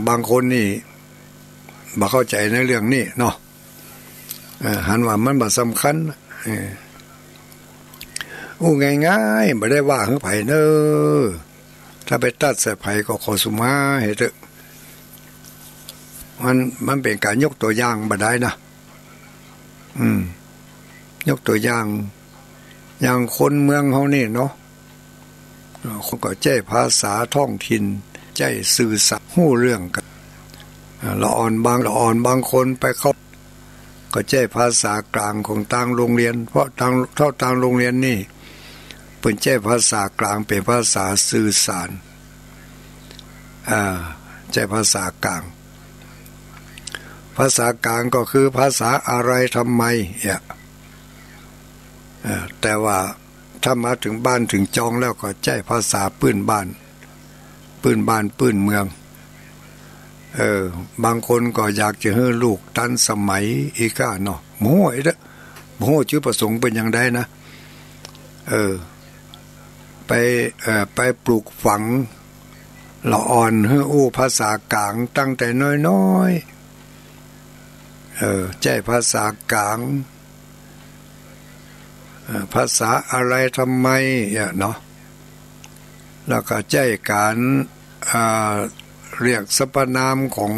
บางคนนี่บ่เข้าใจในเรื่องนี้เนาะหันว่ามันบ่สำคัญง่ายๆบ่ได้ว่าให้ไผเด้อถ้าไปตัดใส่ไผก็ขอสุมาให้เถอะมันเป็นการยกตัวอย่างบ่ได้นะยกตัวอย่างคนเมืองเฮานี่เนาะเขาก็ใช้ภาษาท้องถิ่นใช้สื่อสารฮู้เรื่องกันละอ่อนบางคนไปเข้าก็ใช้ภาษากลางของต่างโรงเรียนเพราะต่างโรงเรียนนี่เพิ่นใช้ภาษากลางเป็นภาษาสื่อสารใช้ภาษากลางก็คือภาษาอะไรทำไมแต่ว่าถ้ามาถึงบ้านถึงจองแล้วก็ใช้ภาษาปื้นบ้านปื้นเมืองบางคนก็อยากจะให้ลูกทันสมัยอีกเนาะโม้ไอ้เด้อโม้จุดประสงค์เป็นอย่างใดนะไปปลูกฝังละอ่อนให้ภาษากลางตั้งแต่น้อยใช้ภาษากลางภาษาอะไรทำไมเนาะแล้วก็ใช้การเรียกสรรพนามของ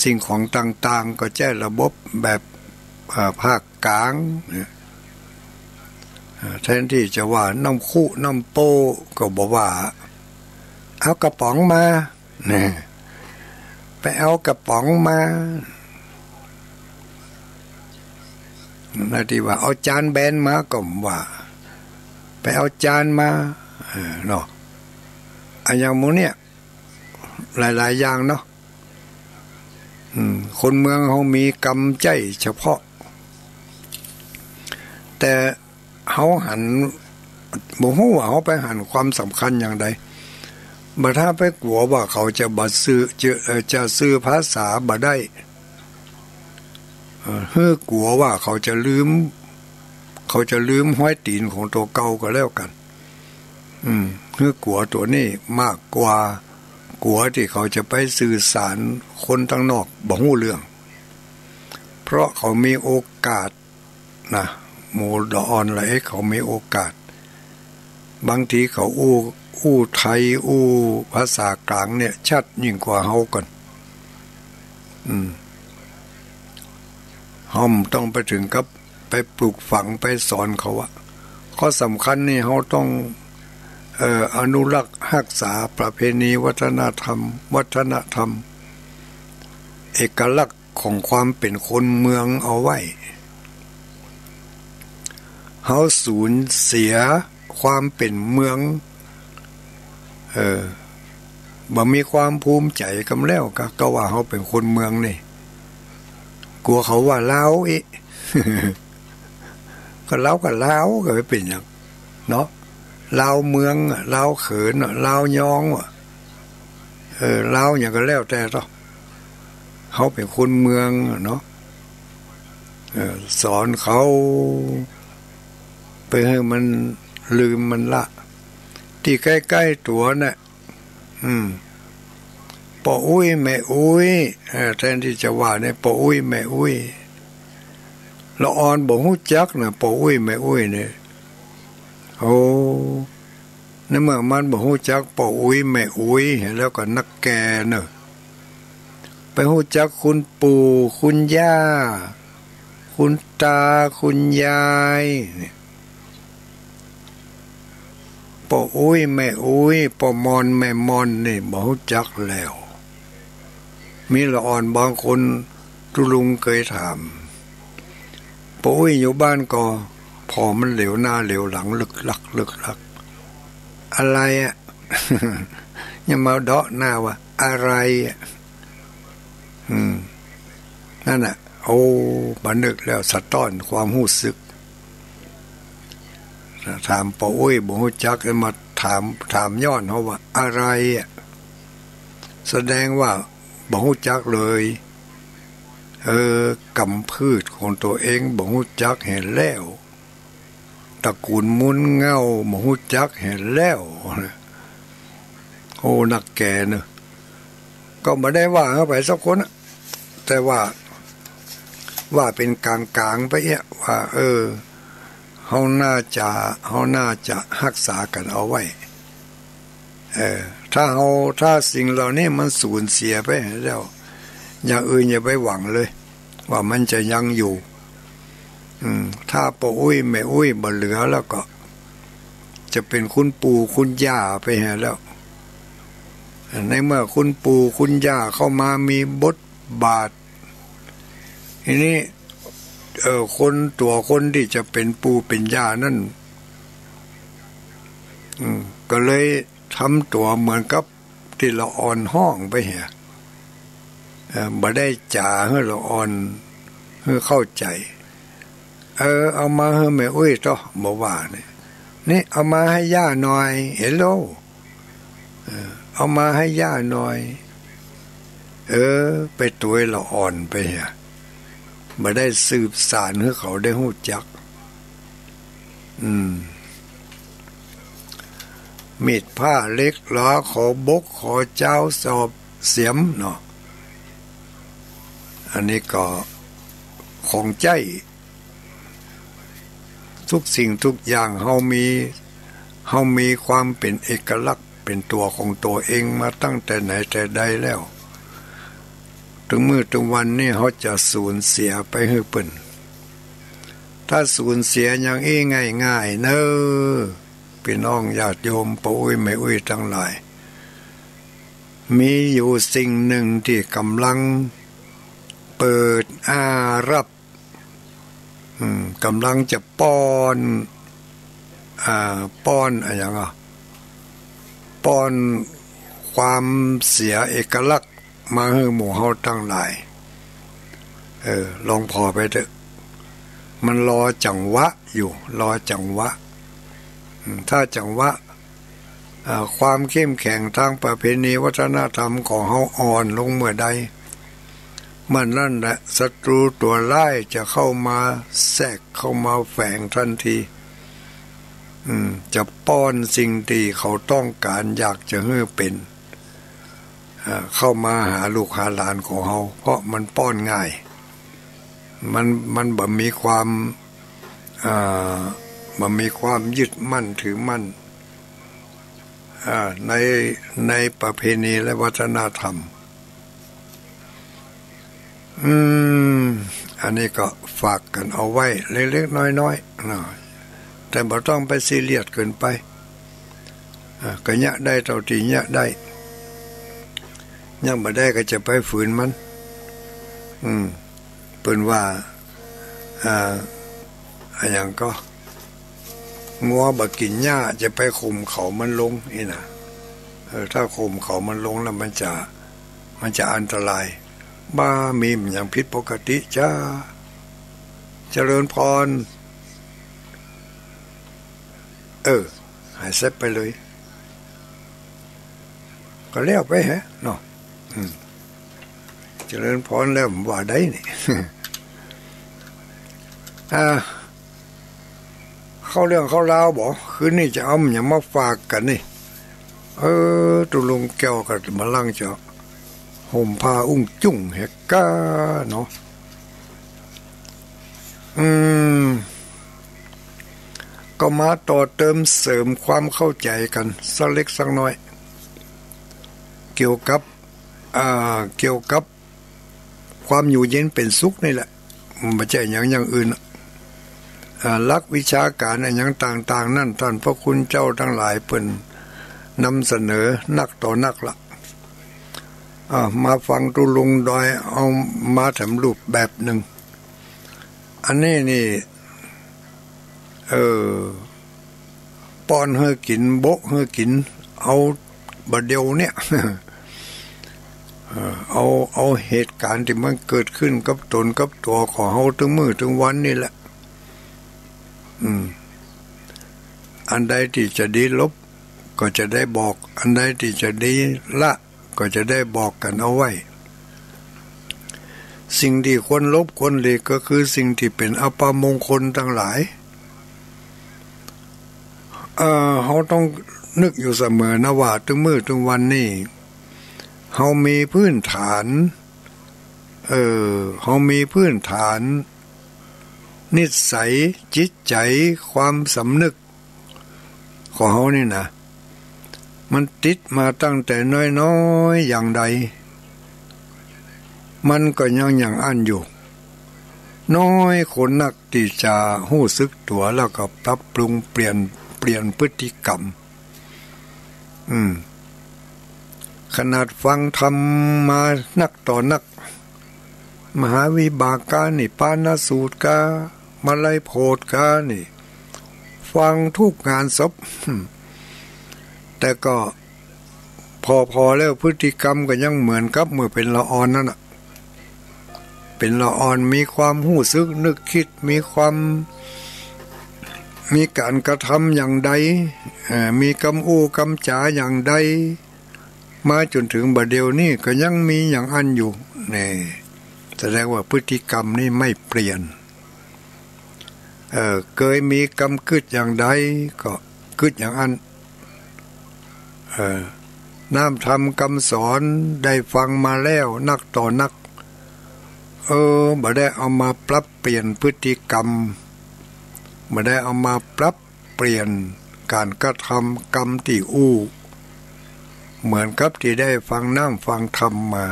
สิ่งของต่างๆก็ใช้ระบบแบบภาคกลางแทนที่จะว่าน้ำคู่น้ำโปก็บอกว่าเอากระป๋องมาเนี่ยไปเอากระป๋องมานาทีว่าเอาจานแบนมาก็ว่าไปเอาจานมาเนาะอันอย่างมูเนี่ยหลายๆอย่างเนาะคนเมืองเขามีกำใจเฉพาะแต่เขาหันบ่ฮู้ว่าเขาไปหันความสำคัญอย่างใดบ่ถ้าไปกลัวว่าเขาจะบ่ซื้อภาษาบ่ได้กลัวว่าเขาจะลืมห้อยตีนของตัวเก่าก็แล้วกันกลัวตัวนี้มากกว่ากลัวที่เขาจะไปสื่อสารคนทั้งนอกบ่ฮู้เรื่องเพราะเขามีโอกาสนะโมดออนไหลเขามีโอกาสบางทีเขาอู้ไทยภาษากลางเนี่ยชัดยิ่งกว่าเฮาก่อนห้อมต้องไปถึงกับไปปลูกฝังไปสอนเขาว่าข้อสำคัญนี่เขาต้องอนุรักษ์รักษาประเพณีวัฒนธรรมเอกลักษณ์ของความเป็นคนเมืองเอาไว้เขาสูญเสียความเป็นเมืองบ่มีความภูมิใจกำแล้วก็ว่าเขาเป็นคนเมืองนี่กลัวเขาว่าลาวอีก็ลาวก็ไม่เป็นอย่างเนาะลาวเมืองลาวเขินลาวยองลาวอย่างก็แล้วแต่ต่อเขาเป็นคนเมืองเนาะสอนเขาไปให้มันลืมมันละที่ใกล้ๆตัวน่ะป่ออุ้ยแม่อุ้ยแทนที่จะว่าเนี่ยป่ออุ้ยแม่อุ้ยละอ่อนบ่ฮู้จักน่ะป่ออุ้ยแม่อุ้ยเนี่ยโอ้ในเมื่อมันบ่ฮู้จักป่ออุ้ยแม่อุ้ยแล้วก็นักแก่เนอะไปฮู้จักคุณปู่คุณย่าคุณตาคุณยายเนี่ยป่ออุ้ยแม่อุ้ยป่อมอนแม่มอนนี่บ่ฮู้จักแล้วมีละอ่อนบางคนทุลุงเคยถามป่ออุ้ยอยู่บ้านก็พอมันเหลวหน้าเหลวหลังลึกลักอะไรยังมาเดาะหน้าว่าอะไรนั่นน่ะโอ้บันนึกแล้วสะท้อนความรู้สึกถามป่ออุ้ยบ่ฮู้จักมาถามย้อนเขาว่าอะไรแสดงว่าบ่ฮู้จักเลยกำพืชของตัวเองบ่ฮู้จักเห็นแล้วตระกูลมุนเงาบ่ฮู้จักเห็นแล้วโอ้นักแก่เนอะ ก็ไม่ได้ว่าเข้าไปสักคนแต่ว่าเป็นกลางๆไปเนี่ยว่าเขาน่าจะรักษากันเอาไว้ถ้าสิ่งเหล่านี้มันสูญเสียไปแล้วอย่างอื่นอย่าไปหวังเลยว่ามันจะยังอยู่ถ้าปู่อุ้ยแม่อุ้ยบ่เหลือแล้วก็จะเป็นคุณปู่คุณย่าไปแล้วในเมื่อคุณปู่คุณย่าเข้ามามีบทบาททีนี้คนที่จะเป็นปู่เป็นย่านั่นก็เลยทำตัวเหมือนกับที่เราอ่อนห้องไปบ่ได้จ่าให้เราอ่อนให้เข้าใจเอามาให้แม่อุ้ยต่อบ่ว่านี่เอามาให้ย่าหน่อยเห็นโลเอามาให้ย่าหน่อยไปตัวเราอ่อนไปบ่ได้สืบสานให้เขาได้รู้จักมีดผ้าเล็กล้อขอบกขอเจ้าสอบเสียมเนาะอันนี้ก็ของใจทุกสิ่งทุกอย่างเฮามีความเป็นเอกลักษณ์เป็นตัวของตัวเองมาตั้งแต่ไหนแต่ใดแล้วถึงมื้อถึงวันนี้เฮาจะสูญเสียไปให้เปิ้นถ้าสูญเสียอย่างง่ายๆเน้อพี่น้องญาติโยมปู่อุ้ยแม่อุ้ยทั้งหลายมีอยู่สิ่งหนึ่งที่กำลังเปิดอารับกำลังจะป้อนอะไรอย่างป้อนความเสียเอกลักษณ์มาให้หมู่เฮาทั้งหลายลองพอไปเถอะมันรอจังหวะอยู่รอจังหวะถ้าจังหวะความเข้มแข็งทางประเพณีวัฒนธรรมของเฮาอ่อนลงเมื่อใดมันนั่นแหละศัตรูตัวร้ายจะเข้ามาแทรกเข้ามาแฝงทันทีจะป้อนสิ่งที่เขาต้องการอยากจะให้เป็นเข้ามาหาลูกหาหลานของเฮาเพราะมันป้อนง่ายมันบ่มีความยึดมั่นถือมั่นในประเพณีและวัฒนธรรมอันนี้ก็ฝากกันเอาไว้เล็กๆน้อยๆนะแต่บ่ต้องไปซีเรียสเกินไปก็ยะได้เท่าที่ยะได้ยังบ่ได้ก็จะไปฝืนมันเปิ้นว่าอย่างก็งัวบ่กินหญ้าจะไปข่มเขามันลงนี่นะถ้าข่มเขามันลงแล้วมันจะอันตรายบ้ามีมอย่างผิดปกติจ้าเจริญพรหายเสร็จไปเลยก็แล้วไปเนาะเจริญพรแล้วว่าได้นี่ เข้าเรื่องเข้าราวบอกคืนนี้จะเอาอย่างมาฝากกันนี่ตุลุงแก้วกับมาลังจะห่มผ้าอุ้งจุ่งเฮก้าเนาะก็มาต่อเติมเสริมความเข้าใจกันสักเล็กสักน้อยเกี่ยวกับความอยู่เย็นเป็นสุขนี่แหละไม่ใช่อย่างอื่นลักวิชาการอย่างต่างๆนั่นท่านพระคุณเจ้าทั้งหลายเพิ่นนำเสนอนักต่อนักละมาฟังตุลุงดอยเอามาทำรูปแบบหนึ่งอันนี้นี่ป้อนให้กินโบกให้กินเอาบัดเดียวเนี่ย เอาเหตุการณ์ที่มันเกิดขึ้นกับตนกับตัวของเฮาถึงมื้อถึงวันนี่แหละอันใดที่จะดีลบก็จะได้บอกอันใดที่จะดีละก็จะได้บอกกันเอาไว้สิ่งที่ควรลบควรหลีกก็คือสิ่งที่เป็นอัปมงคลทั้งหลายเขาต้องนึกอยู่เสมอนะว่าถึงมื้อถึงวันนี้ เฮามีพื้นฐานเฮามีพื้นฐานนิสัยจิตใจความสำนึกของเฮานี่นะมันติดมาตั้งแต่น้อยๆอย่างใดมันก็ยังอย่างอันอยู่น้อยคนนักที่จะรู้สึกตัวแล้วก็ปรับปรุงเปลี่ยนพฤติกรรมขนาดฟังธรรมมานักต่อนักมหาวิบากกานี่ปานสูตรกามาลัยโพธกานี่ฟังทุกงานศพแต่ก็พอแล้วพฤติกรรมก็ยังเหมือนกับเมื่อเป็นละออนนั่นน่ะเป็นละออนมีความรู้สึกนึกคิดมีการกระทำอย่างใดมีคำอู้คำจาอย่างใดมาจนถึงบัดเดี๋ยวนี้ก็ยังมีอย่างอันอยู่นี่แสดงว่าพฤติกรรมนี่ไม่เปลี่ยนเคยมีกรรมกึศอย่างใดก็กึศอย่างอันน้ำทำคำสอนได้ฟังมาแล้วนักต่อนักบ่ได้เอามาปรับเปลี่ยนพฤติกรรมบ่ได้เอามาปรับเปลี่ยนการกระทำกรรมที่อู้เหมือนกับที่ได้ฟังน้ำฟังธรรมมา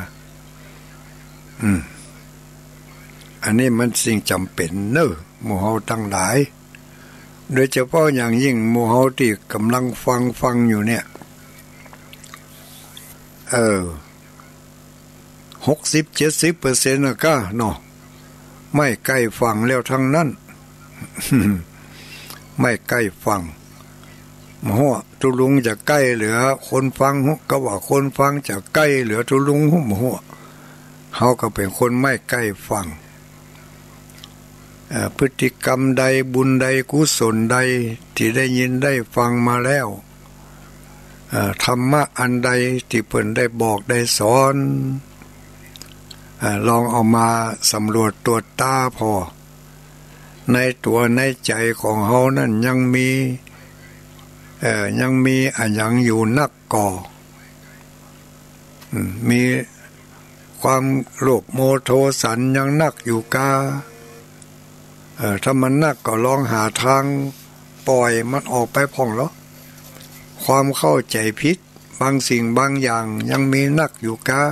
อันนี้มันสิ่งจำเป็นเนอะหมู่เฮาทั้งหลายโดยเฉพาะอย่างยิ่งหมู่เฮาที่กำลังฟังอยู่เนี่ย60-70%น่ะก็เนาะไม่ใกล้ฟังแล้วทั้งนั้น ไม่ใกล้ฟังหมอทุลุงจะใกล้เหลือคนฟังก็ว่าคนฟังจะใกล้เหลือทุลุงหมอเฮาก็เป็นคนไม่ใกล้ฟังพฤติกรรมใดบุญใดกุศลใดที่ได้ยินได้ฟังมาแล้วธรรมะอันใดที่เพิ่นได้บอกได้สอนลองเอามาสำรวจตรวจตาพอในตัวในใจของเฮานั่นยังมีอันยังอยู่นักก่อมีความโลภโมโทสันยังนักอยู่กาถ้ามันนักก็ลองหาทางปล่อยมันออกไปพ่องแล้วความเข้าใจผิดบางสิ่งบางอย่างยังมีนักอยู่กา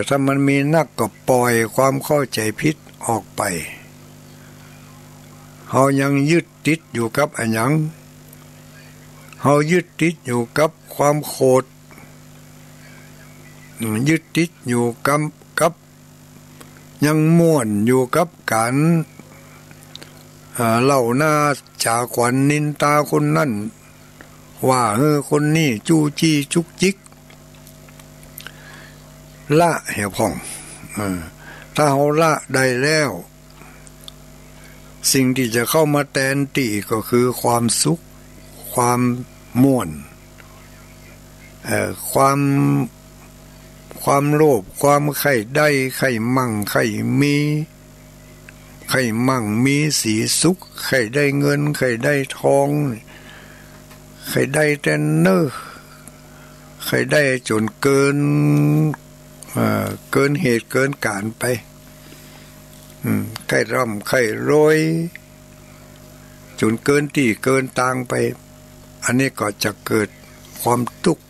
ถ้ามันมีนักก็ปล่อยความเข้าใจผิดออกไปเฮายังยึดติดอยู่กับอันยังเฮายึดติดอยู่กับความโกรธยึดติดอยู่กับยังม่วนอยู่กับการเล่าหน้าจ่าขวัญนินตาคนนั่นว่าคนนี้จู้จี้จุกจิกละเหี่ยวผ่องถ้าเฮาละได้แล้วสิ่งที่จะเข้ามาแทนที่ก็คือความสุขความม่วนความโลภความใคร่ได้ใคร่มั่งใคร่มีใคร่มั่งมีสีสุขใคร่ได้เงินใคร่ได้ทองใคร่ได้แต่เน้อใคร่ได้จนเกินเหตุเกินการไปใคร่ร่ำใคร่รวยจนเกินที่เกินตางไปอันนี้ก็จะเกิดความทุกข์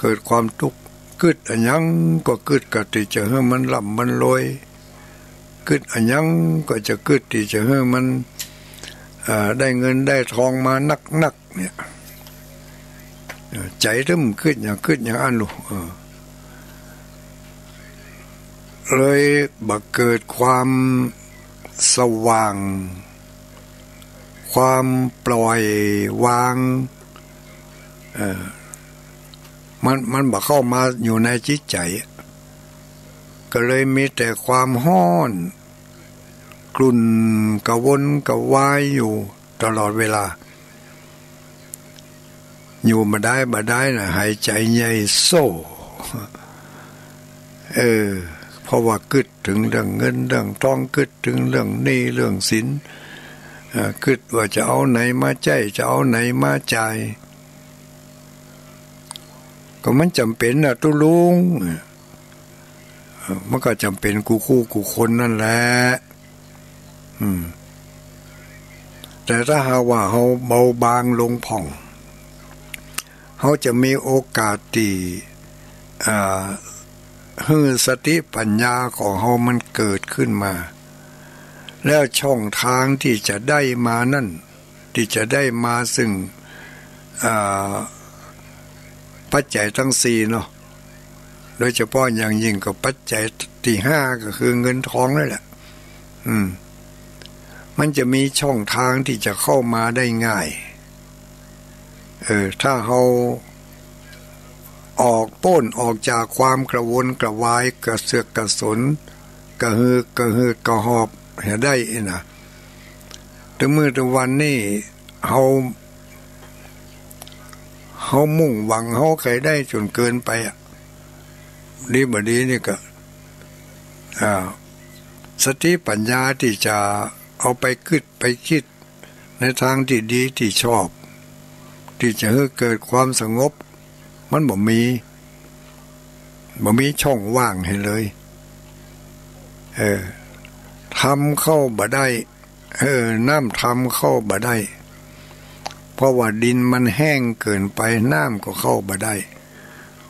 เกิดความทุกข์กึดอันยังก็กึดกะที่จะให้มันร่ำมันรวยกึดอันยังก็จะกึดที่จะให้มันได้เงินได้ทองมานักเนี่ยใจเริ่มกึดอย่างอันลูกเลยบักเกิดความสว่างความปล่อยวางมันบักเข้ามาอยู่ในจิตใจก็เลยมีแต่ความห้อนกลุ่นกระวนกระวายอยู่ตลอดเวลาอยู่มาได้นะหายใจใหญ่โซ่เพราะว่ากึดถึงเรื่องเงินเรื่องทองกึดถึงเรื่องหนี้เรื่องสินกึดว่าจะเอาไหนมาใจจะเอาไหนมาจ่าย ก็มันจำเป็นนะตุลุงมันก็จำเป็นกูคู่กูคนนั่นแหละแต่ถ้าหากว่าเขาเบาบางลงผ่องเขาจะมีโอกาสที่ให้สติปัญญาของเขามันเกิดขึ้นมาแล้วช่องทางที่จะได้มานั่นที่จะได้มาซึ่งปัจจัยทั้งสี่เนาะโดยเฉพาะอย่างยิ่งกับปัจจัยที่ห้าก็คือเงินทองนั่นแหละมันจะมีช่องทางที่จะเข้ามาได้ง่ายถ้าเราออกจากความกระวนกระวายกระเสือกกระสนกระหือกระหอบเห็นได้นะแต่เมื่อวันนี้เขามุ่งหวังเขาใครได้จนเกินไปดีบดีนี่ก็สติปัญญาที่จะเอาไปคิดในทางที่ดีที่ชอบที่จะให้เกิดความสงบมันบ่มีช่องว่างให้เลยทำเข้าบ่ได้น้ำทำเข้าบ่ได้เพราะว่าดินมันแห้งเกินไปน้ำก็เข้าบ่ได้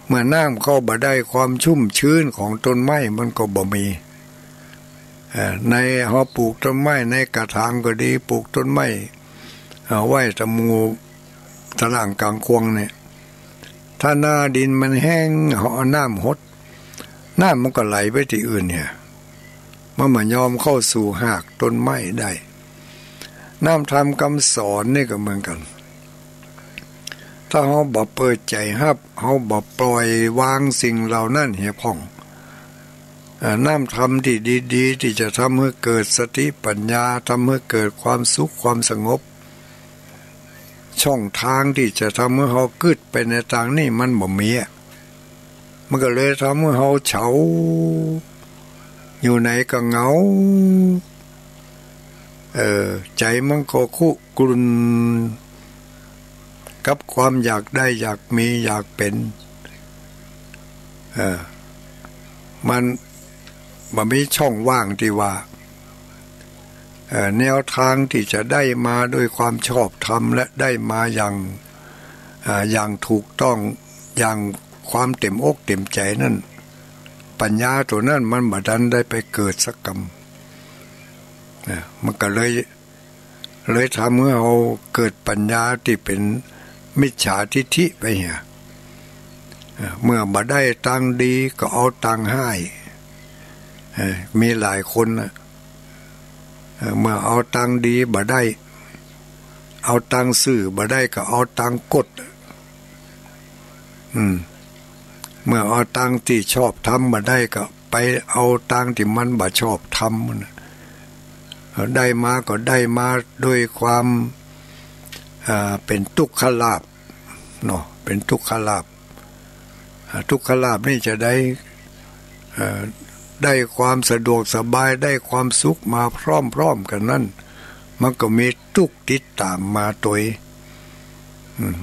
เมื่อน้ำเข้าบ่ได้ความชุ่มชื้นของต้นไม้มันก็บ่มีในหอปลูกต้นไม้ในกระถางก็ดีปลูกต้นไม้ไว้ตะมูตะล่างกลางควงเนี่ยถ้าหน้าดินมันแห้งเอาน้ำหดน้ำมันก็ไหลไปที่อื่นเนี่ยมันมายอมเข้าสู่หากต้นไม้ได้น้ำทำคำสอนนี่ก็เหมือนกันถ้าเขาบ่เปิดใจรับเขาบ่ปล่อยวางสิ่งเหล่านั้นเหี่ยพ่องน้ำทำที่ดีๆที่จะทำให้เกิดสติปัญญาทำให้เกิดความสุขความสงบช่องทางที่จะทำให้เขากึดไปในทางนี้มันบ่มีมันก็เลยทำให้เขาเฉาอยู่ไหนก็เหงาใจมันก็คุกรุ่นกับความอยากได้อยากมีอยากเป็นมันมีช่องว่างที่ว่าแนวทางที่จะได้มาด้วยความชอบธรรมและได้มาอย่างถูกต้องอย่างความเต็มอกเต็มใจนั่นปัญญาตัวนั้นมันบ่ดันได้ไปเกิดสักกรรมมันก็เลยทำให้เราเกิดปัญญาที่เป็นมิจฉาทิฐิไปเหี่ยเมื่อบ่ได้ตังดีก็เอาตังให้มีหลายคนเมื่อเอาตังดีบ่ได้เอาตังซื้อบ่ได้ก็เอาตังกดเมื่อเอาตังที่ชอบทำบ่ได้ก็ไปเอาตังที่มันบ่ชอบทำได้มาก็ได้มาด้วยความเป็นทุกขลาภเนาะเป็นทุกขลาภทุกขลาภนี่จะได้ความสะดวกสบายได้ความสุขมาพร้อมๆกันนั่นมันก็มีทุกข์ติดตามมาตัว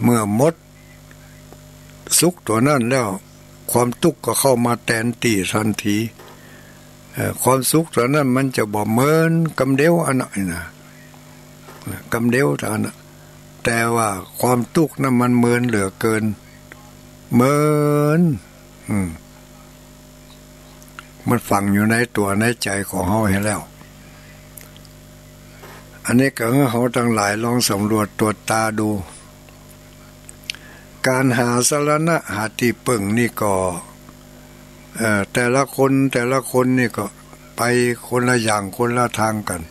เมื่อหมดสุขตัวนั้นแล้วความทุกข์ก็เข้ามาแทนที่ทันทีความสุขตัวนั้นมันจะบ่เหมือนกำเดียวอันนั้นนะกำเดียวอันนั้นแต่ว่าความทุกข์นั้นมันเหมือนเหลือเกินเหมือนมันฝังอยู่ในตัวในใจของเฮาให้แล้วอันนี้ก็ให้เฮาทั้งหลายลองสำรวจตรวจตาดูการหาสรณะหาที่พึ่งนี่ก็แต่ละคนนี่ก็ไปคนละอย่างคนละทางกัน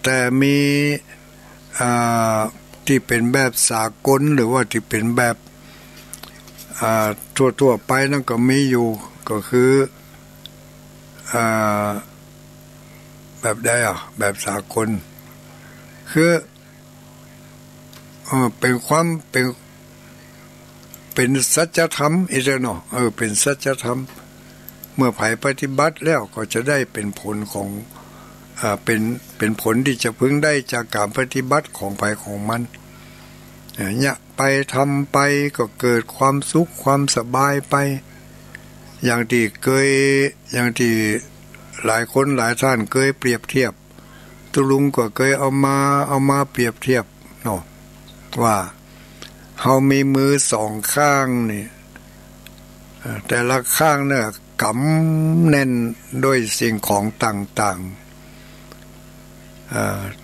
แต่มีที่เป็นแบบสากลหรือว่าที่เป็นแบบทั่วไปนั่นก็มีอยู่ก็คือแบบใดแบบสากลคือเป็นความเป็นสัจธรรมอีกแล้วเนาะเป็นสัจธรรมเมื่อไผปฏิบัติแล้วก็จะได้เป็นผลของเป็นผลที่จะพึงได้จากการปฏิบัติของไผของมันเนี่ยไป ไปทำไปก็เกิดความสุขความสบายไปอย่างที่หลายคนหลายท่านเคยเปรียบเทียบตุลุงก็เคยเอามาเปรียบเทียบเนาะว่าเฮามีมือสองข้างนี่แต่ละข้างเนี่ยกำแน่นด้วยสิ่งของต่างๆ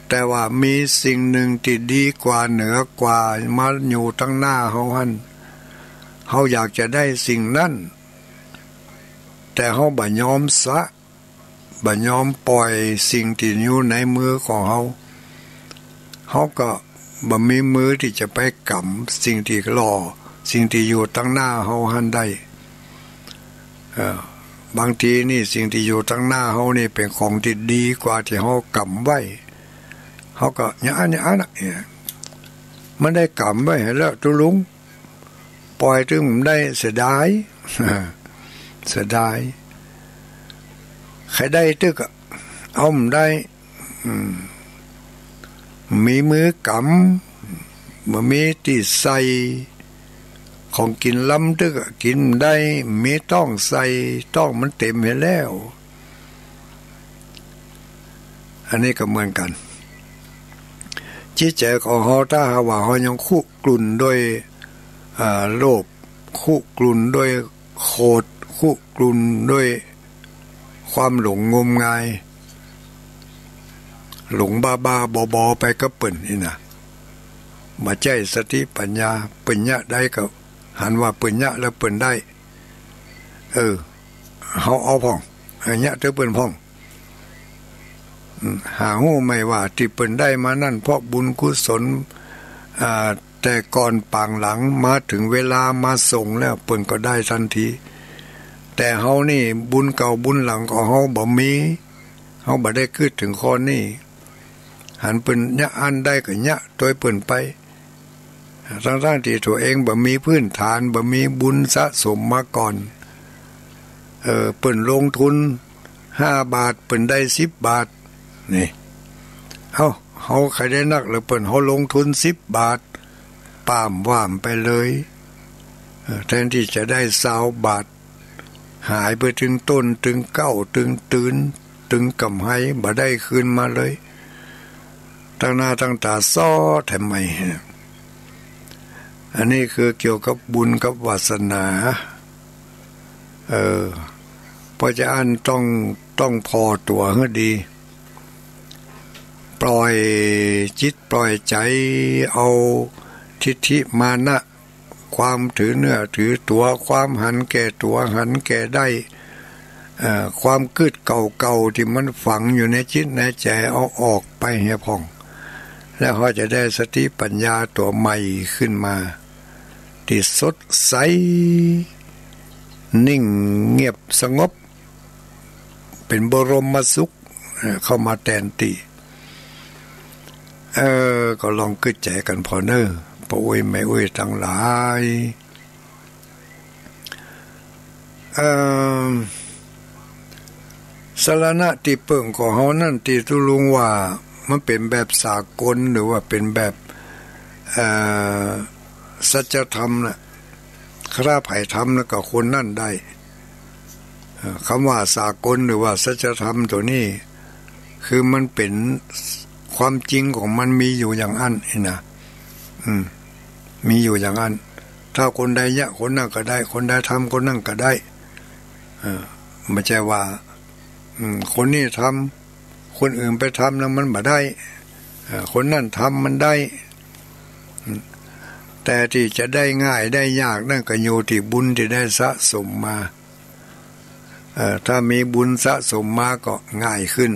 แต่ว่ามีสิ่งหนึ่งที่ดีกว่าเหนือกว่ามาอยู่ตั้งหน้าเฮาหันเฮาอยากจะได้สิ่งนั้นแต่เฮาบ่ยอมบ่ยอมปล่อยสิ่งที่อยู่ในมือของเฮาก็บ่มีมือที่จะไปกำสิ่งที่รอสิ่งที่อยู่ตั้งหน้าเฮาหันได้บางทีนี่สิ่งที่อยู่ตั้งหน้าเฮานี่เป็นของที่ดีกว่าที่เฮากำไว้เฮาก็เนี่ยมันได้กำไว้แล้วตุลุงปล่อยถึงมันได้เสียดายเสียดายใครได้ตึกเอามันได้มีมือกำบ่มีที่ใส่ของกินล้ำตึกกินได้มีต้องใส่ต้องมันเต็มไปแล้วอันนี้ก็เหมือนกันจิตใจของเฮาถ้าว่าเฮายังคุกรุ่นด้วยโลภคุกรุ่นด้วยโคตรคุกรุ่นด้วยความหลงงมงายหลงบ้าบอไปก็เปิ่นนี่นะมาใจสติปัญญาปัญญาได้ก็หันว่าปัญญาแล้วเปิ่นได้เฮาเอาพ่องอันเนี้ยเธอเปิ่นพ่องหาหู้ไม่ว่าที่เปิ่นได้มานั่นเพราะบุญกุศลแต่ก่อนปางหลังมาถึงเวลามาส่งแล้วเปิ่นก็ได้ทันทีแต่เฮานี่บุญเก่าบุญหลังของเฮาบ่มีเฮาบ่ได้คิดถึงข้อนี้หันเปิ่นยะอันได้ก็ยะโดยเปิ่นไปทั้งที่ตัวเองบ่มีพื้นฐานบ่มีบุญสะสมมาก่อนเปิ่นลงทุน5 บาทเปิ่นได้10 บาทนี่เฮาใครได้นักแล้วเปิ่นเฮาลงทุน10 บาทป้ามว่ามไปเลยแทนที่จะได้20 บาทหายไปถึงต้นถึงเก้าถึงตื่นถึงกำไห้บ่ได้คืนมาเลยตั้งหน้าตั้งตาซ้อทำไมอันนี้คือเกี่ยวกับบุญกับวาสนาเพราะฉะนั้นต้องพอตัวให้ดีปล่อยจิตปล่อยใจเอาทิฏฐิมานะความถือเนื้อถือตัวความหันแก่ตัวหันแก่ได้ความกึดเก่าๆที่มันฝังอยู่ในจิตในใจเอาออกไปให้พ่องแล้วเขาจะได้สติปัญญาตัวใหม่ขึ้นมาที่สดใสนิ่งเงียบสงบเป็นบรมสุขเข้ามาแทนที่ก็ลองกึดใจกันพอเนอปะอุ้ยไม่อุ้ยทั้งหลายสารณะที่เปิ่งของเฮานั่นที่ตุลุงว่ามันเป็นแบบสากลหรือว่าเป็นแบบสัจธรรมน่ะคราไผ่ธรรมแล้วก็คนนั่นได้คำว่าสากลหรือว่าสัจธรรมตัวนี้คือมันเป็นความจริงของมันมีอยู่อย่างนั้นนะมีอยู่อย่างนั้นถ้าคนใดเนี่ยคนนั่นก็ได้คนใดทำคนนั่นก็ได้ไม่ใช่ว่าคนนี้ทำคนอื่นไปทำแล้วมันบ่ได้คนนั่นทำมันได้แต่ที่จะได้ง่ายได้ยากนั่นก็อยู่ที่บุญที่ได้สะสมมาถ้ามีบุญสะสมมาก็ง่ายขึ้น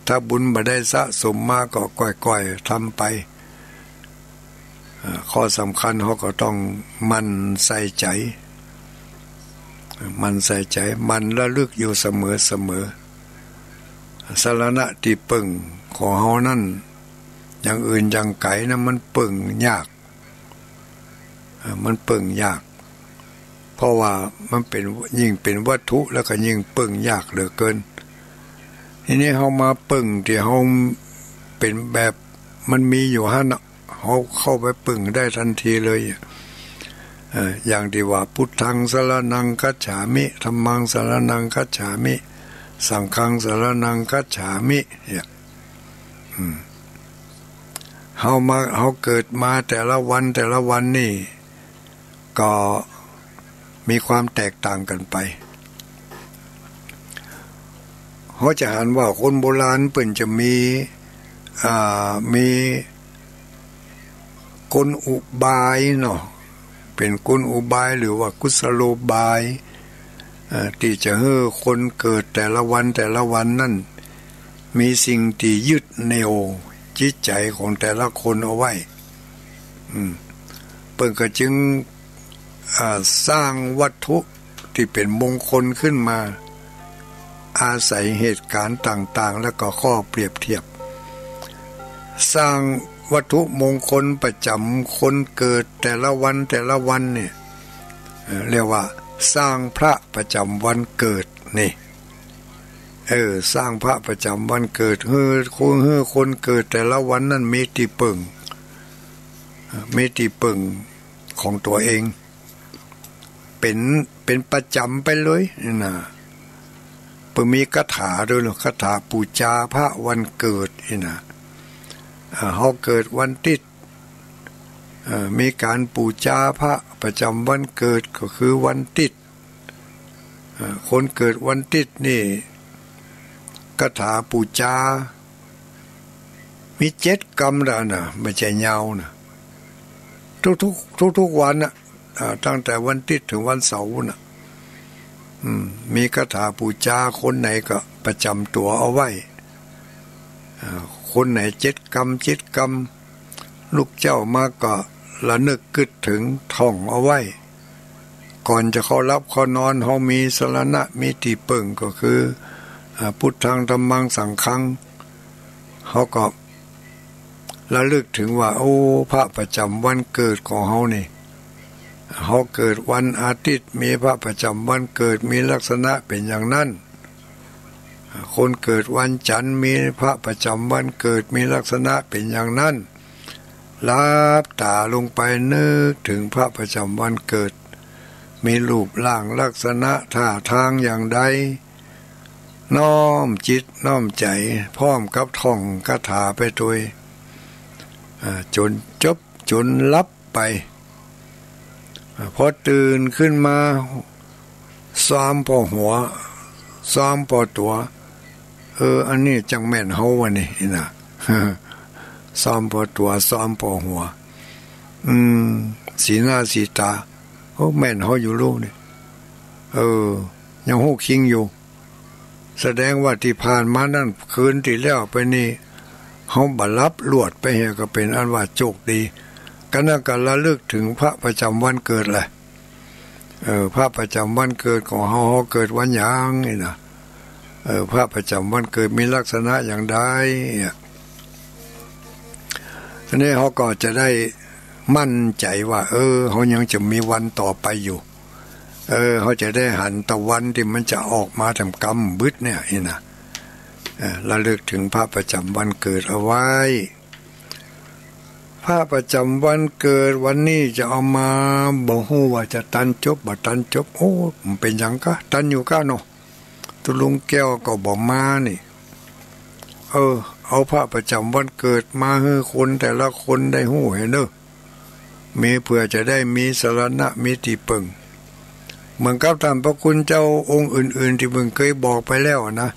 ถ้าบุญบ่ได้สะสมมาก็ก่อยๆทำไปข้อสำคัญเขาก็ต้องมันใส่ใจมันระลึกอยู่เสมอสารณะที่ปึ่งของเฮานั่นอย่างอื่นอย่างไก่นะมันปึ่งยากเพราะว่ามันเป็นยิ่งเป็นวัตถุแล้วก็ยิ่งปึ่งยากเหลือเกินทีนี้เฮามาปึ่งที่เฮาเป็นแบบมันมีอยู่หั่น เขาเข้าไปปึ่งได้ทันทีเลยอย่างที่ว่าพุทธังสรณังคัจฉามิธัมมังสรณังคัจฉามิสังฆังสรณังคัจฉามิเนี่ยเขาเกิดมาแต่ละวันนี่ก็มีความแตกต่างกันไปเขาจะหันว่าคนโบราณเปิ่นจะมีกลอุบายเนาะเป็นกลอุบายหรือว่ากุศโลบายที่จะให้คนเกิดแต่ละวันนั่นมีสิ่งที่ยึดเหนี่ยวจิตใจของแต่ละคนเอาไว้เปิ่นก็จึงสร้างวัตถุที่เป็นมงคลขึ้นมาอาศัยเหตุการณ์ต่างๆแล้วก็ข้อเปรียบเทียบสร้างวัตถุมงคลประจำคนเกิดแต่ละวันเนี่ยเรียกว่าสร้างพระประจำวันเกิดนี่สร้างพระประจำวันเกิดเฮ้อคนเกิดแต่ละวันนั้นมีที่ปึ่งของตัวเองเป็นประจำไปเลยนะเพิ่งมีคาถาด้วยหรอคาถาปูชาพระวันเกิดนี่นะเขาเกิดวันติดมีการปูชาพระประจำวันเกิดก็คือวันติดคนเกิดวันติดนี่คาถาปูชามี7 กรรมแล้วนะไม่ใช่ยาวนะทุกวันนะตั้งแต่วันติดถึงวันเสาร์นะมีคาถาปูชาคนไหนก็ประจำตัวเอาไว้คนไหน7 กรรมลูกเจ้ามาก็ระนึกกึดถึงท่องเอาไว้ก่อนจะเข้ารับเข้านอนเขามีสรณะมีที่ปึ่งก็คือพุทธังธัมมังสังฆังเขาก็ระลึกถึงว่าโอ้พระประจำวันเกิดของเขานี่เขาเกิดวันอาทิตย์มีพระประจำวันเกิดมีลักษณะเป็นอย่างนั้นคนเกิดวันจันทร์มีพระประจำวันเกิดมีลักษณะเป็นอย่างนั้นลับตาลงไปนึกถึงพระประจำวันเกิดมีรูปร่างลักษณะท่าทางอย่างใดน้อมจิตน้อมใจพร้อมกับท่องคาถาไปด้วยจนจบจนลับไปพอตื่นขึ้นมาซ้อมพอหัวซ้อมพอตัวอันนี้จังแม่นเฮาวันนี้นะซ้อมพอตัวซ้อมพอหัวสีหน้าสีตาแม่นเฮาอยู่ลูกนี่ยังหูคิงอยู่แสดงว่าที่ผ่านมานั่นคืนที่แล้วไปนี่เฮาบัรับลวดไปเฮก็เป็นอันว่าโชคดีกันนั้นก็ระลึกถึงพระประจำวันเกิดแหละพระประจำวันเกิดของเฮาเกิดวันหยังนี่นะพระประจำวันเกิดมีลักษณะอย่างใดทีนี้เขาก็จะได้มั่นใจว่าเขายังจะมีวันต่อไปอยู่เขาจะได้หันตะวันที่มันจะออกมาทำกรรมบึดเนี่ยนี่นะระลึกถึงพระประจำวันเกิดเอาไว้พระประจำวันเกิดวันนี้จะเอามาบอกว่าจะตันจบบ่ตันจบมันเป็นอย่างก็ตันอยู่ก้าเนาะตุลุงแก้วก็บอกมานี่เอาพระประจำวันเกิดมาให้คนแต่ละคนได้หู้เห็นเนอะมีเพื่อจะได้มีสรณะมีที่ปึงเหมือนกับท่านพระคุณเจ้าองค์อื่นๆที่มึงเคยบอกไปแล้วนะ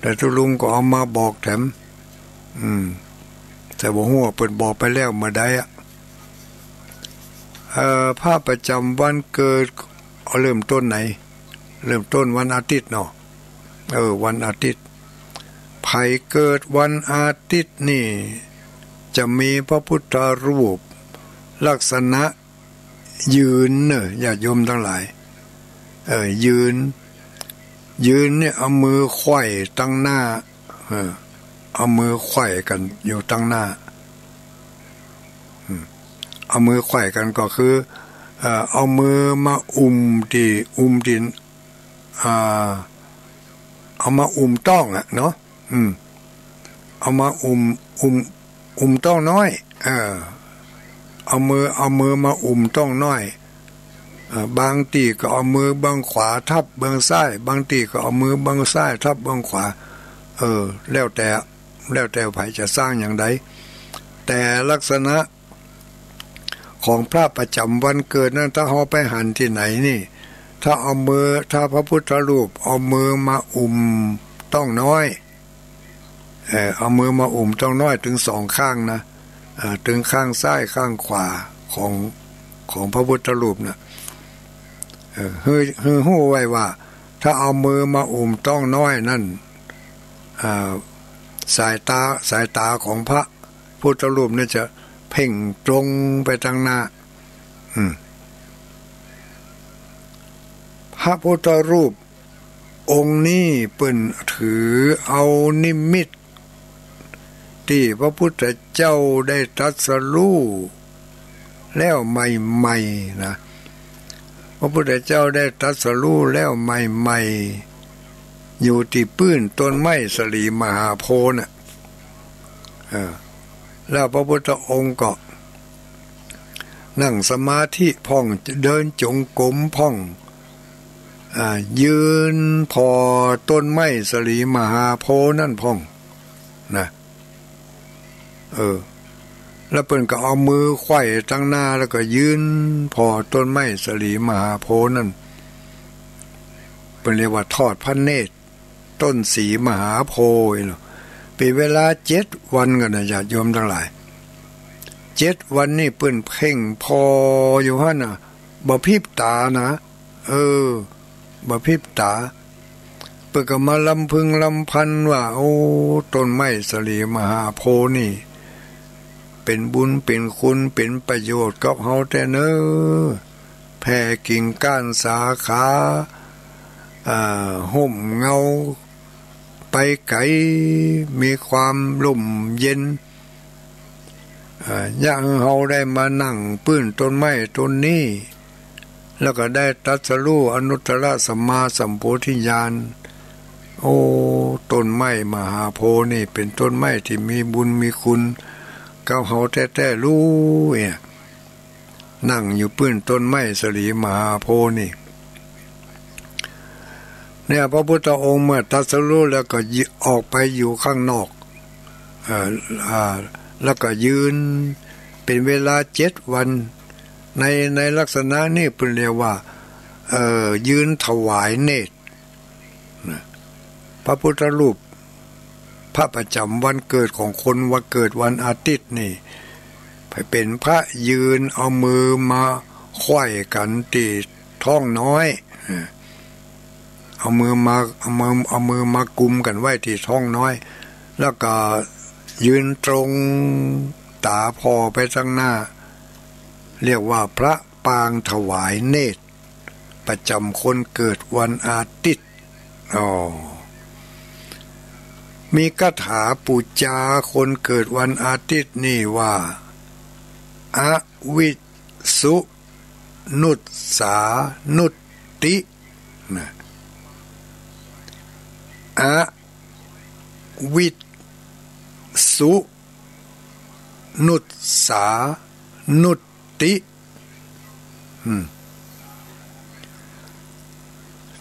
แต่ตุลุงก็เอามาบอกแถมแต่บอกว่าเปิดบอกไปแล้วเมื่อใดพระประจำวันเกิดเริ่มต้นไหนเริ่มต้นวันอาทิตย์เนาะวันอาทิตย์ไผเกิดวันอาทิตย์นี่จะมีพระพุทธรูปลักษณะยืนญาติโยมทั้งหลายยืนเนี่ยเอามือไขว้ตั้งหน้าเอามือไขว้กันอยู่ตั้งหน้าเอามือไขว้กันก็คือเอามือมาอุ้มดินเอามาต้องเนาะเอามาต้องน้อย เอามือมาต้องน้อยบางตีก็เอามือบังขวาทับเบื้องซ้ายบางตีก็เอามือบังซ้ายทับเบื้องขวาแล้วแต่ไผจะสร้างอย่างใดแต่ลักษณะของพระประจำวันเกิดนั้นถ้าเราไปหันที่ไหนนี่ถ้าพระพุทธรูปเอามือมาต้องน้อยเอามือมาต้องน้อยถึงสองข้างนะถึงข้างซ้ายข้างขวาของพระพุทธรูปนะฮู้ไว้ว่าถ้าเอามือมาต้องน้อยนั่นสายตาของพระพุทธรูปนี่จะเพ่งตรงไปทางหน้าพระพุทธรูปองค์นี้เปิ้นถือเอานิมิตที่พระพุทธเจ้าได้ตรัสรู้แล้วใหม่ๆนะพระพุทธเจ้าได้ตรัสรู้แล้วใหม่ๆอยู่ที่ปื้นต้นไม้สลีมหาโพธิ์น่ะแล้วพระพุทธองค์ก็นั่งสมาธิพ่องเดินจงกรมพ่องยืนพอต้นไม้สลีมหาโพธิ์นั่นพ่องนะแล้วเปิ้นก็เอามือไขว้ตั้งหน้าแล้วก็ยืนพอต้นไม้สลีมหาโพธิ์นั่นเป็นเรียกว่าทอดพระเนตรต้นสีมหาโพธิ์เป็นเวลา7 วันกันนะญาติโยมทั้งหลาย7 วันนี่เปิ้นเพ่งพออยู่หั่นน่ะบ่พริบตานะบ่พริบตาเปิ้นก็มาลำพึงลำพันว่าโอ้ต้นไม้สลีมหาโพธิ์นี่เป็นบุญเป็นคุณเป็นประโยชน์กับเฮาแต่เน้อแผ่กิ่งก้านสาขาห่มเงาไปไกลมีความร่มเย็นอยากให้เฮาได้มานั่งปื้นต้นไม้ต้นนี้แล้วก็ได้ตรัสรู้อนุตตรสัมมาสัมโพธิญาณโอ้ต้นไม้มหาโพธิ์นี่เป็นต้นไม้ที่มีบุญมีคุณกับเฮาแท้ๆรู้นั่งอยู่ปื้นต้นไม้สลีมหาโพธิ์นี่เนี่ยพระพุทธองค์เมื่อตรัสรู้แล้วก็ออกไปอยู่ข้างนอกแล้วก็ยืนเป็นเวลา7 วันในลักษณะนี้เป็นเรียกว่ายืนถวายเนตรพระพุทธรูปพระประจำวันเกิดของคนวันเกิดวันอาทิตย์นี่ไปเป็นพระยืนเอามือมาไขว้กันตีท้องน้อยเอามือมากุมกันไว้ที่ท้องน้อยแล้วก็ยืนตรงตาพอไปข้างหน้าเรียกว่าพระปางถวายเนตรประจำคนเกิดวันอาทิตย์มีคาถาปูจาคนเกิดวันอาทิตย์นี่ว่าอวิสุนุตสานุตตินะอวิสุนุตสานุตติ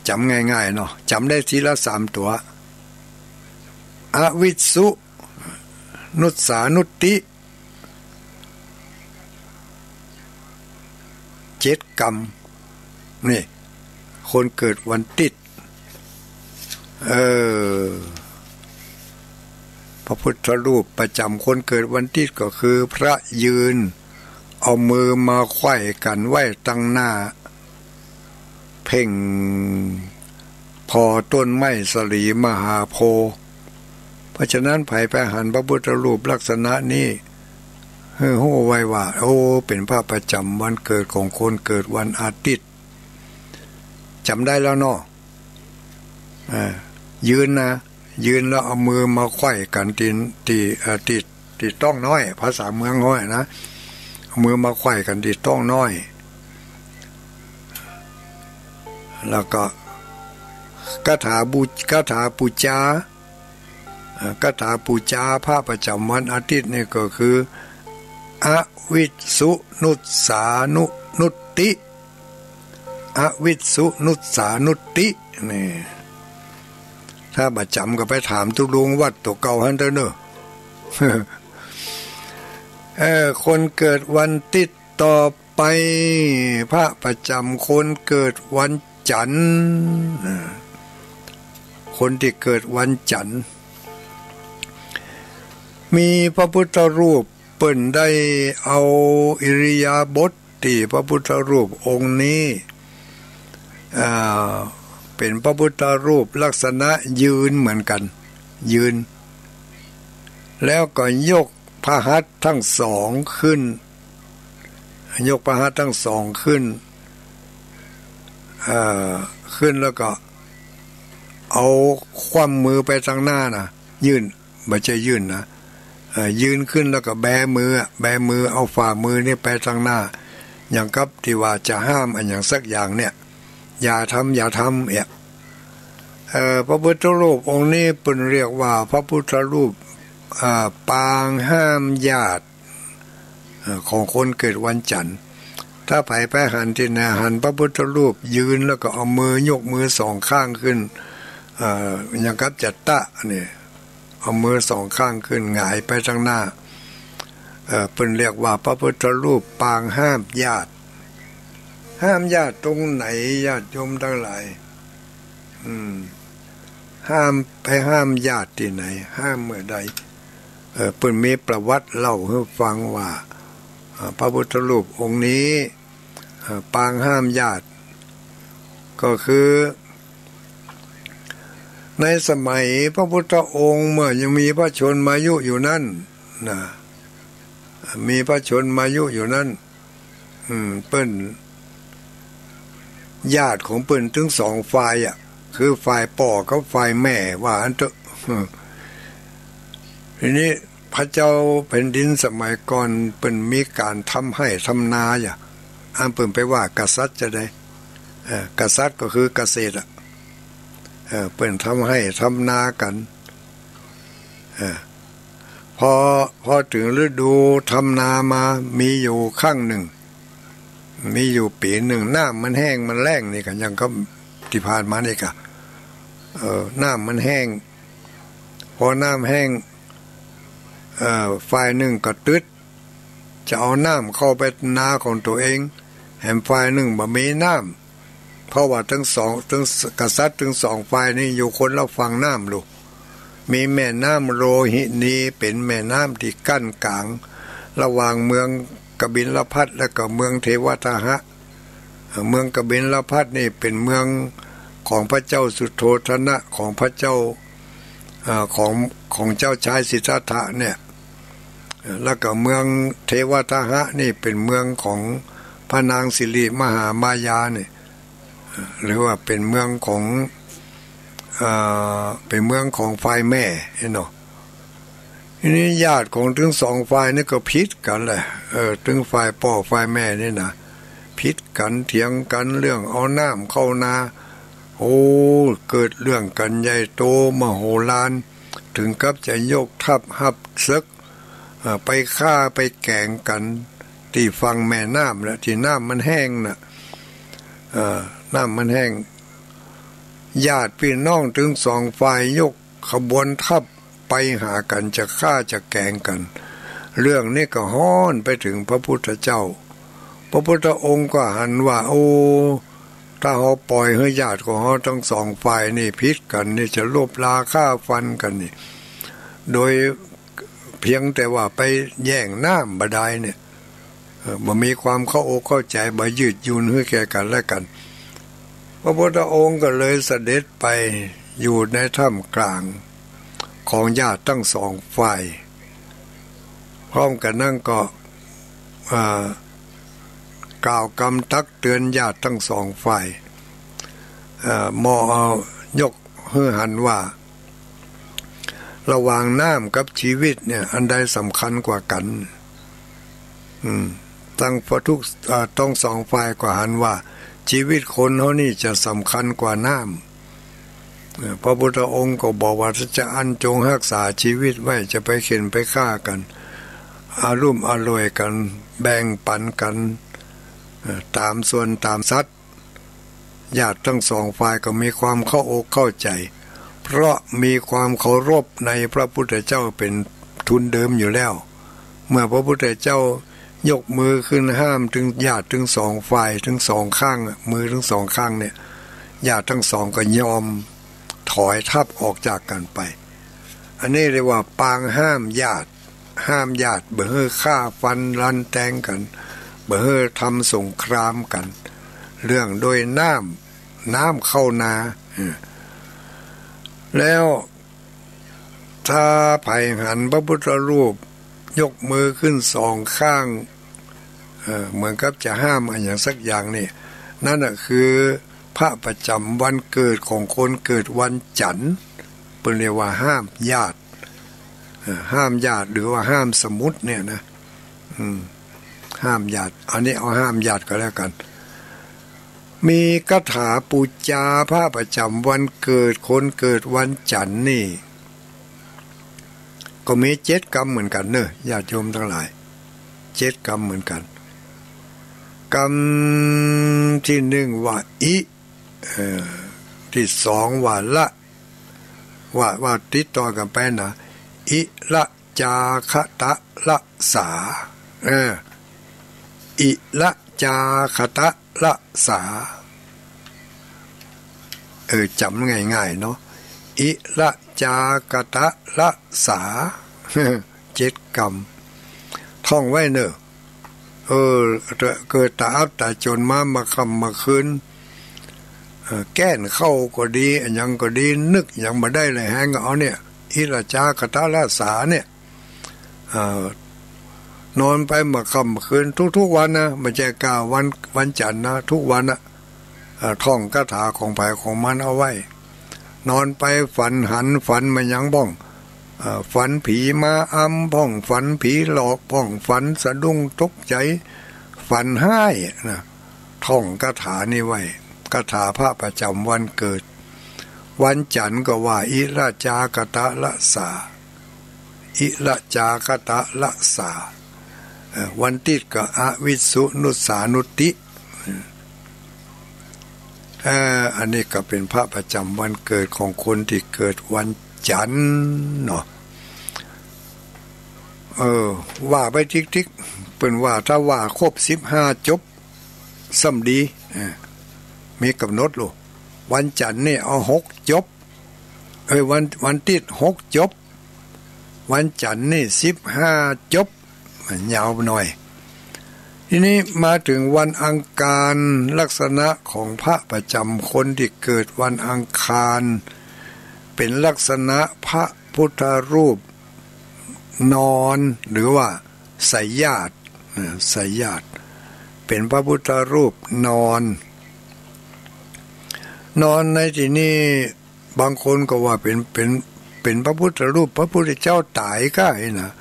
จำง่ายๆเนาะจำได้ทีละ3 ตัวอวิสุนุตสานุตติ7 กรรมนี่คนเกิดวันติดพระพุทธรูปประจำคนเกิดวันติดก็คือพระยืนเอามือมาไขว้กันไว้ตั้งหน้าเพ่งพอต้นไม้สลีมหาโพธิ์เพราะฉะนั้นไผไปหันพระพุทธรูปลักษณะนี้ฮู้ไว้ว่าโอ้เป็นพระประจำวันเกิดของคนเกิดวันอาทิตย์จำได้แล้วเนาะยืนแล้วเอามือมาไขว้กันตีต้องน้อยภาษาเมืองน้อยนะเอามือมาไขว้กันตีต้องน้อยแล้วก็คาถาปูจาคาถาปูจาพระประจำวันอาทิตย์นี่ก็คือ อวิสสุนุสสานุนุตติอวิสสุนุสสานุตตินี่ถ้าบาจำก็ไปถามทุลุงวัดตัวเก่าฮันเตอร์เนอะคนเกิดวันติดต่อไปพระประจำคนเกิดวันจันทร์คนที่เกิดวันจันทร์มีพระพุทธรูปเปิ่นได้เอาอิริยาบถที่พระพุทธรูปองค์นี้เป็นพระพุทธรูปลักษณะยืนเหมือนกันยืนแล้วก็ยกพระหัตถ์ทั้งสองขึ้นยกพระหัตถ์ทั้งสองขึ้นแล้วก็เอาคว่ำมือไปทางหน้านะยื่นไม่ใช่ยื่นนะยืนขึ้นแล้วก็แบมือเอาฝ่ามือนี่ไปทางหน้าอย่างกับที่ว่าจะห้ามอันอย่างสักอย่างเนี่ยอย่าทำพระพุทธรูปองค์นี้เป็นเรียกว่าพระพุทธรูปปางห้ามญาติของคนเกิดวันจันทร์ถ้าไปหันที่นาหันพระพุทธรูปยืนแล้วก็เอามือยกมือสองข้างขึ้นอย่างกับจัตตะเนี่ยเอามือสองข้างขึ้นหงายไปทางหน้าเป็นเรียกว่าพระพุทธรูปปางห้ามญาติตรงไหนญาติโยมทั้งหลายห้ามญาติที่ไหนห้ามเมื่อใดเพิ่นมีประวัติเล่าให้ฟังว่าพระพุทธรูปองค์นี้ปางห้ามญาติก็คือในสมัยพระพุทธองค์เมื่อยังมีพระชนมายุอยู่นั่นนะมีพระชนมายุอยู่นั่นเปิ้นญาติของเปิ้นถึงสองฝ่ายคือฝ่ายพ่อกับฝ่ายแม่ว่าอันเถอะทีนี้พระเจ้าแผ่นดินสมัยก่อนเปิ้นมีการทำให้ทำนาอันเปิ้นไปว่ากษัตริย์จะได้กษัตริย์ก็คือเกษตรเปิ้นทำให้ทำนากันพอถึงฤดูทำนามามีอยู่ข้างหนึ่งมีอยู่ปีหนึ่งน้ำมันแห้งมันแล้งนี่กันยังก็ที่ผ่านมานี่กะน้ำมันแห้งพอน้ำแห้งฝ่ายหนึ่งก็ตึดจะเอาน้ำเข้าไปนาของตัวเองแห่งฝ่ายหนึ่งบ่มีน้ำเพราะว่าทั้งกษัตริย์ทั้งสองฝ่ายนี่อยู่คนละฝั่งน้ำลูกมีแม่น้ำโรหินีเป็นแม่น้ำที่กั้นกลางระหว่างเมืองกบิลพัสและก็เมืองเทวทหะเมืองกบิลพัสนี่เป็นเมืองของพระเจ้าสุโธทนะของพระเจ้าของเจ้าชายสิทธัตถะเนี่ยแล้วก็เมืองเทวทหะนี่เป็นเมืองของพระนางสิริมหามายาเนี่ยหรือว่าเป็นเมืองของฝ่ายแม่เนาะทีนี้ญาติของทั้งสองฝ่ายนี่ก็พิษกันแหละถึงฝ่ายพ่อฝ่ายแม่นี่นะพิษกันเถียงกันเรื่องเอาน้ำเข้านาโอ้เกิดเรื่องกันใหญ่โตมโหฬารถึงกับจะยกทัพหับศึกไปฆ่าไปแกงกันที่ฝั่งแม่น้ำแล้วที่น้ำมันแห้งน่ะน้ำมันแห้งญาติพี่น้องถึงสองฝ่ายยกขบวนทัพไปหากันจะฆ่าจะแกงกันเรื่องนี้ก็ฮ้อนไปถึงพระพุทธเจ้าพระพุทธองค์ก็หันว่าโอ้ถ้าเขาปล่อยให้ญาติของเขาทั้งสองฝ่ายนี่พิษกันนี่จะลบลาฆ่าฟันกันนี่โดยเพียงแต่ว่าไปแย่งน้ำบาดาลเนี่ยบ่มีความเข้าอกเข้าใจบ่ยืดหยุ่นให้แก่กันและกันพระพุทธองค์ก็เลยเสด็จไปอยู่ในถ้ำกลางของญาติทั้งสองฝ่ายพร้อมกันนั่งก็กล่าวกำตักเตือนญาติทั้งสองฝ่ายยกให้หันว่าระหว่างน้ำกับชีวิตเนี่ยอันใดสำคัญกว่ากันตั้งพระทุกต้องสองฝ่ายกว่าหันว่าชีวิตคนเขานี่จะสำคัญกว่าน้ำพระพุทธองค์ก็บอกว่าถ้าจะอันจงรักษาชีวิตไว้จะไปเข็นไปฆ่ากัน อารุ่มอร่วยกันแบ่งปันกันตามส่วนตามสัดญาติทั้งสองฝ่ายก็มีความเข้าอกเข้าใจเพราะมีความเคารพในพระพุทธเจ้าเป็นทุนเดิมอยู่แล้วเมื่อพระพุทธเจ้ายกมือขึ้นห้ามถึงญาติถึงสองฝ่ายถึงสองข้างมือทั้งสองข้างเนี่ยญาติทั้งสองก็ยอมถอยทับออกจากกันไปอันนี้เรียกว่าปางห้ามญาติเบื่อฆ่าฟันรันแทงกันเบื่อทำสงครามกันเรื่องโดยน้ำเข้านาแล้วถ้าไผ่หันพระพุทธรูปยกมือขึ้นสองข้างเหมือนกับจะห้ามอะไรอย่างสักอย่างนี่นั่นคือพระประจำวันเกิดของคนเกิดวันจันทร์เป็นเรียกว่าห้ามญาติหรือว่าห้ามสมุติเนี่ยนะห้ามญาติอันนี้เอาห้ามญาติก็แล้วกันมีคาถาปูจาพระประจำวันเกิดคนเกิดวันจันทร์นี่ก็มี7 กรรมเหมือนกันเนอะญาติโยมทั้งหลาย7 กรรมเหมือนกันกรรมที่1ว่าอิที่2ว่าละว่าติดต่อกันไปนะอิละจาคะตะละสาอิละจาคะตะละสาจำง่ายๆเนาะอิละจากะตะละสา7 กรรมท่องไว้เนอะเกิดตาอับตาจนมาคำมาคืนแก้นเข้าก็ดียังก็ดีนึกยังมาได้เลยแฮงเอาเนี่ยอิละจากะตะละสาเนี่ยนอนไปมาคำมาคืนทุกวันนะไม่ใช่ก้าวันจันทร์นะทุกวันนะท่องคาถาของไผ่ของมันเอาไว้นอนไปฝันมายังบ้องฝันผีมาอำบ้องฝันผีหลอกบ้องฝันสะดุ้งตกใจฝันให้นะท่องคาถานี้ไว้คาถาพระประจำวันเกิดวันจันทร์ก็ว่าอิละจากะตะละสาอิละจากะตะละสาวันติดก็อวิสุนุสานุติอันนี้ก็เป็นพระประจำวันเกิดของคนที่เกิดวันจันทร์เนาะว่าไปทิกๆเป็นว่าถ้าว่าครบ15จบซ้ำดีมีกำหนดลูกวันจันทร์นี่เอา6จบวันติด6จบวันจันทร์นี่15จบมันยาวหน่อยทีนี้มาถึงวันอังคารลักษณะของพระประจำคนที่เกิดวันอังคารเป็นลักษณะพระพุทธรูปนอนหรือว่าไสยญาติเป็นพระพุทธรูปนอนในที่นี้บางคนก็ว่าเป็นพระพุทธรูปพระพุทธเจ้าตายก็ไอ้นะ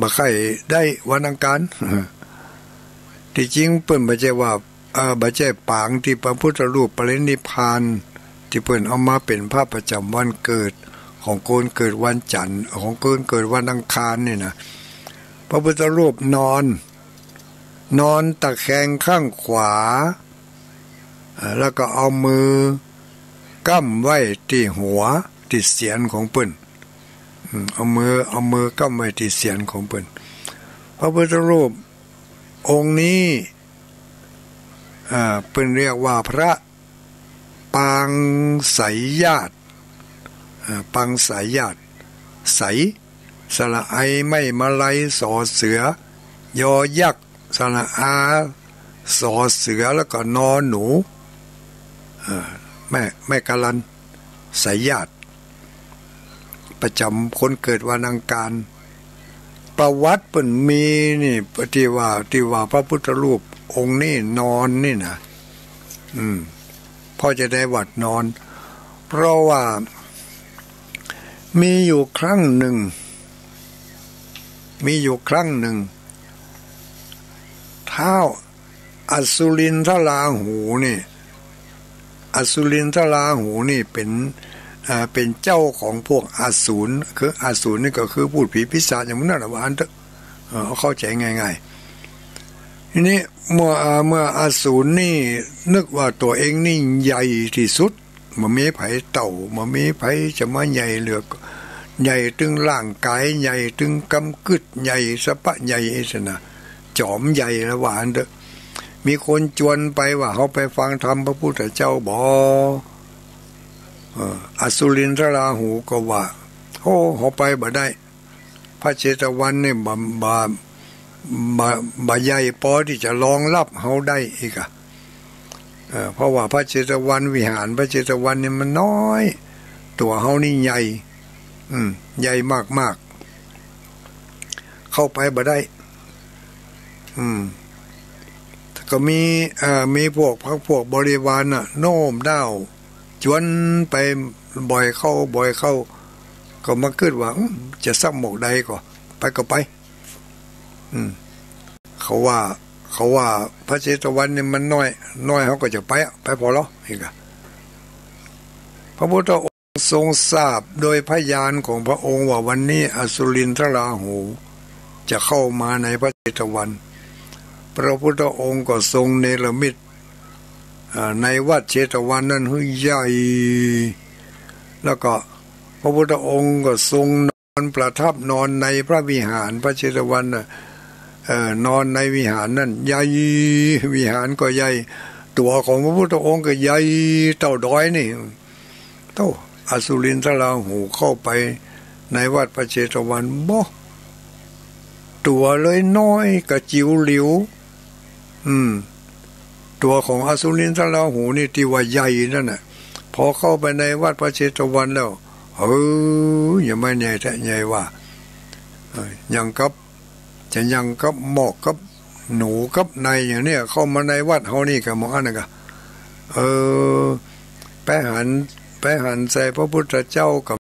บ่ใครได้วันอังคารที่จริงเปิ้นบ่ใช่ว่าบ่ใช่ปางที่พระพุทธรูปปรินิพพานที่เปิ้นเอามาเป็นพระประจำวันเกิดของคนเกิดวันจันทร์ของคนเกิดวันอังคารนี่นะพระพุทธรูปนอนตะแคงข้างขวาแล้วก็เอามือก้ำไว้ที่หัวที่เสียนของเปิ้นเอามือก้ำไว้ที่เสียนของเปิ้นพระพุทธรูปองค์นี้เป็นเรียกว่าพระปางไสยญาติปางไสยญาติไสสระไอไม่มาลัยสอเสือยอยักษ์สระอาสอเสือแล้วก็นอหนูแม่กะลันไสยญาติประจำคนเกิดวันอังคารประวัติเปิ้นมีนี่ที่ว่าพระพุทธรูปองค์นี้นอนนี่นะพอจะได้วัดนอนเพราะว่ามีอยู่ครั้งหนึ่งท้าวอสุรินทราหูนี่เป็นเจ้าของพวกอสูรคืออสูรนี่ก็คือพูดผีปีศาจอย่างนั้นนะว่าอัน เอาเข้าใจง่ายๆทีนี้เมื่ออสูรนี่นึกว่าตัวเองนี่ใหญ่ที่สุดมันมีไผเต่ามันมีไผจะมาใหญ่เหลือใหญ่ถึงร่างกายใหญ่ถึงกำกึดใหญ่สะปะใหญ่ไอ้สนะจอมใหญ่ละหวานเด้อมีคนจวนไปว่าเขาไปฟังธรรมพระพุทธเจ้าอสุรินทราหูก็ว่าโอ้เขาไปบ่ได้พระเชตวันนี่บ่ใหญ่พอที่จะรองรับเขาได้อีกอะเพราะว่าพระเชตวันวิหารพระเชตวันนี่มันน้อยตัวเขานี่ใหญ่ใหญ่มากๆเข้าไปบ่ได้ก็มีพวกบริวารน่ะโน้มด้าวจวนไปบ่อยเข้าก็มาคิดว่าจะซักหมกใดก็ไปเขาว่าพระเชตวันเนี่ยมันน้อยเขาก็จะไปพอแล้วอีกอะพระพุทธองค์ทรงทราบโดยพยานของพระองค์ว่าวันนี้อสุรินทราหูจะเข้ามาในพระเชตวันพระพุทธองค์ก็ทรงเนรมิตในวัดเชตวันนั้นใหญ่แล้วก็พระพุทธองค์ก็ทรงนอนประทับนอนในพระวิหารพระเชตวันนอนในวิหารนั่นใหญ่วิหารก็ใหญ่ตัวของพระพุทธองค์ก็ใหญ่เท่าดอยนี่เท่าอสุรินทราหูเข้าไปในวัดพระเชตวันบ่ตัวเลยน้อยกระจิ๋วหลิวตัวของอสุรินทราหูนี่ที่ว่าใหญ่นั่นน่ะพอเข้าไปในวัดพระเชตวันแล้วอย่าไม่ใหญ่แท้ใหญ่ว่ายังกับหมอกกับหนูกับในอย่างเนี้ยเข้ามาในวัดเฮานี่กับหมออันนั้นก็ไปหันใส่พระพุทธเจ้ากับ